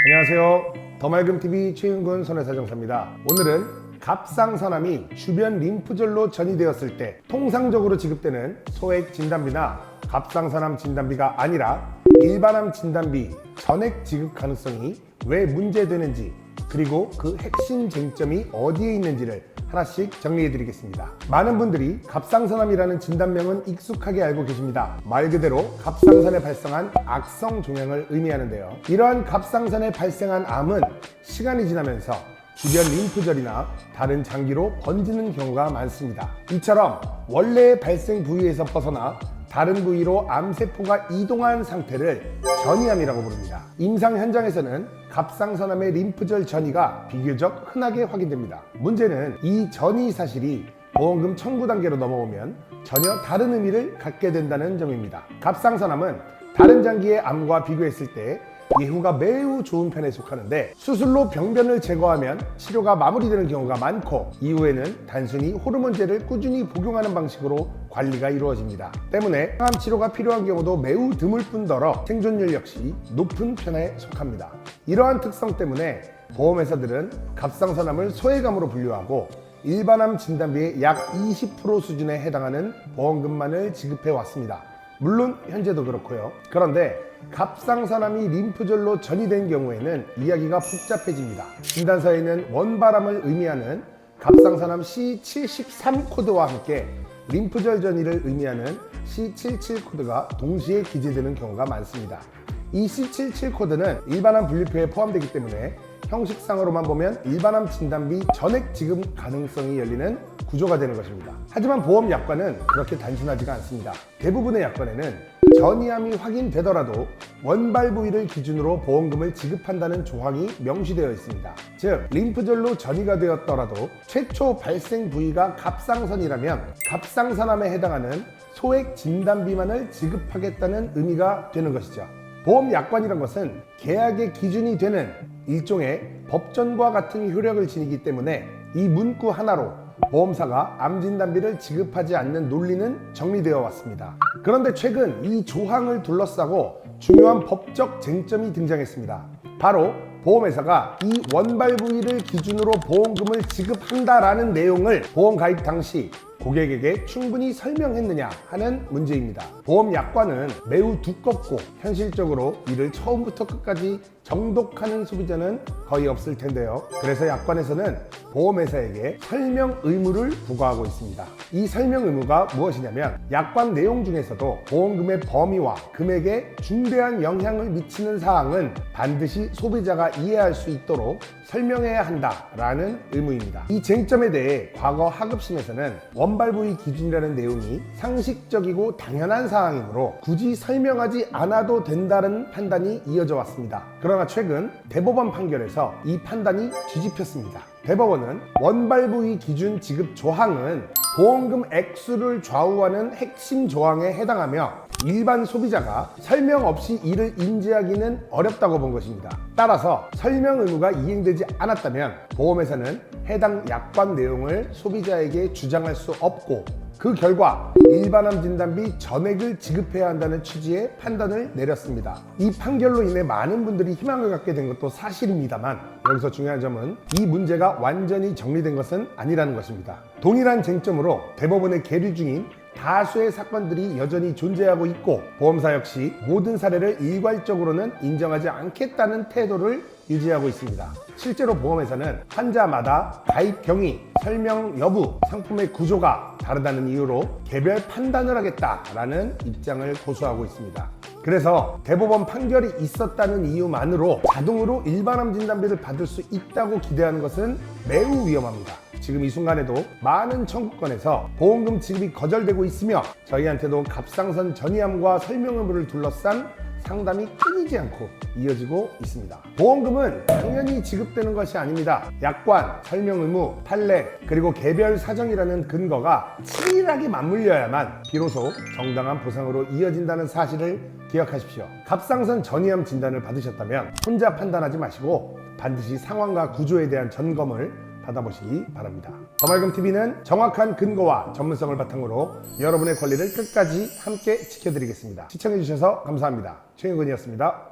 안녕하세요. 더맑음TV 최윤근 손해사정사입니다. 오늘은 갑상선암이 주변 림프절로 전이되었을 때 통상적으로 지급되는 소액 진단비나 갑상선암 진단비가 아니라 일반암 진단비 전액 지급 가능성이 왜 문제되는지, 그리고 그 핵심 쟁점이 어디에 있는지를 하나씩 정리해 드리겠습니다. 많은 분들이 갑상선암이라는 진단명은 익숙하게 알고 계십니다. 말 그대로 갑상선에 발생한 악성 종양을 의미하는데요. 이러한 갑상선에 발생한 암은 시간이 지나면서 주변 림프절이나 다른 장기로 번지는 경우가 많습니다. 이처럼 원래의 발생 부위에서 벗어나 다른 부위로 암세포가 이동한 상태를 전이암이라고 부릅니다. 임상 현장에서는 갑상선암의 림프절 전이가 비교적 흔하게 확인됩니다. 문제는 이 전이 사실이 보험금 청구 단계로 넘어오면 전혀 다른 의미를 갖게 된다는 점입니다. 갑상선암은 다른 장기의 암과 비교했을 때 예후가 매우 좋은 편에 속하는데, 수술로 병변을 제거하면 치료가 마무리되는 경우가 많고, 이후에는 단순히 호르몬제를 꾸준히 복용하는 방식으로 관리가 이루어집니다. 때문에 항암 치료가 필요한 경우도 매우 드물 뿐더러 생존율 역시 높은 편에 속합니다. 이러한 특성 때문에 보험회사들은 갑상선암을 소액암으로 분류하고 일반암 진단비의 약 20% 수준에 해당하는 보험금만을 지급해 왔습니다. 물론 현재도 그렇고요. 그런데 갑상선암이 림프절로 전이된 경우에는 이야기가 복잡해집니다. 진단서에는 원발암을 의미하는 갑상선암 C73 코드와 함께 림프절 전이를 의미하는 C77 코드가 동시에 기재되는 경우가 많습니다. 이 C77 코드는 일반암 분류표에 포함되기 때문에 형식상으로만 보면 일반암 진단비 전액 지급 가능성이 열리는 구조가 되는 것입니다. 하지만 보험 약관은 그렇게 단순하지가 않습니다. 대부분의 약관에는 전이암이 확인되더라도 원발 부위를 기준으로 보험금을 지급한다는 조항이 명시되어 있습니다. 즉, 림프절로 전이가 되었더라도 최초 발생 부위가 갑상선이라면 갑상선암에 해당하는 소액 진단비만을 지급하겠다는 의미가 되는 것이죠. 보험 약관이란 것은 계약의 기준이 되는 일종의 법전과 같은 효력을 지니기 때문에 이 문구 하나로 보험사가 암 진단비를 지급하지 않는 논리는 정리되어 왔습니다. 그런데 최근 이 조항을 둘러싸고 중요한 법적 쟁점이 등장했습니다. 바로 보험회사가 이 원발 부위를 기준으로 보험금을 지급한다라는 내용을 보험 가입 당시 고객에게 충분히 설명했느냐 하는 문제입니다. 보험 약관은 매우 두껍고 현실적으로 이를 처음부터 끝까지 정독하는 소비자는 거의 없을 텐데요. 그래서 약관에서는 보험회사에게 설명 의무를 부과하고 있습니다. 이 설명 의무가 무엇이냐면, 약관 내용 중에서도 보험금의 범위와 금액에 중대한 영향을 미치는 사항은 반드시 소비자가 이해할 수 있도록 설명해야 한다라는 의무입니다. 이 쟁점에 대해 과거 하급심에서는 원발 부위 기준이라는 내용이 상식적이고 당연한 사항이므로 굳이 설명하지 않아도 된다는 판단이 이어져 왔습니다. 그러나 최근 대법원 판결에서 이 판단이 뒤집혔습니다. 대법원은 원발 부위 기준 지급 조항은 보험금 액수를 좌우하는 핵심 조항에 해당하며 일반 소비자가 설명 없이 이를 인지하기는 어렵다고 본 것입니다. 따라서 설명 의무가 이행되지 않았다면 보험회사는 해당 약관 내용을 소비자에게 주장할 수 없고, 그 결과 일반암 진단비 전액을 지급해야 한다는 취지의 판단을 내렸습니다. 이 판결로 인해 많은 분들이 희망을 갖게 된 것도 사실입니다만, 여기서 중요한 점은 이 문제가 완전히 정리된 것은 아니라는 것입니다. 동일한 쟁점으로 대법원에 계류 중인 다수의 사건들이 여전히 존재하고 있고, 보험사 역시 모든 사례를 일괄적으로는 인정하지 않겠다는 태도를 유지하고 있습니다. 실제로 보험회사는 환자마다 가입 경위, 설명 여부, 상품의 구조가 다르다는 이유로 개별 판단을 하겠다라는 입장을 고수하고 있습니다. 그래서 대법원 판결이 있었다는 이유만으로 자동으로 일반암 진단비를 받을 수 있다고 기대하는 것은 매우 위험합니다. 지금 이 순간에도 많은 청구권에서 보험금 지급이 거절되고 있으며, 저희한테도 갑상선 전이암과 설명 의무를 둘러싼 상담이 끊이지 않고 이어지고 있습니다. 보험금은 당연히 지급되는 것이 아닙니다. 약관, 설명 의무, 판례, 그리고 개별 사정이라는 근거가 치밀하게 맞물려야만 비로소 정당한 보상으로 이어진다는 사실을 기억하십시오. 갑상선 전이암 진단을 받으셨다면 혼자 판단하지 마시고 반드시 상황과 구조에 대한 점검을 받아보시기 바랍니다. 더맑음TV는 정확한 근거와 전문성을 바탕으로 여러분의 권리를 끝까지 함께 지켜드리겠습니다. 시청해주셔서 감사합니다. 최윤근이었습니다.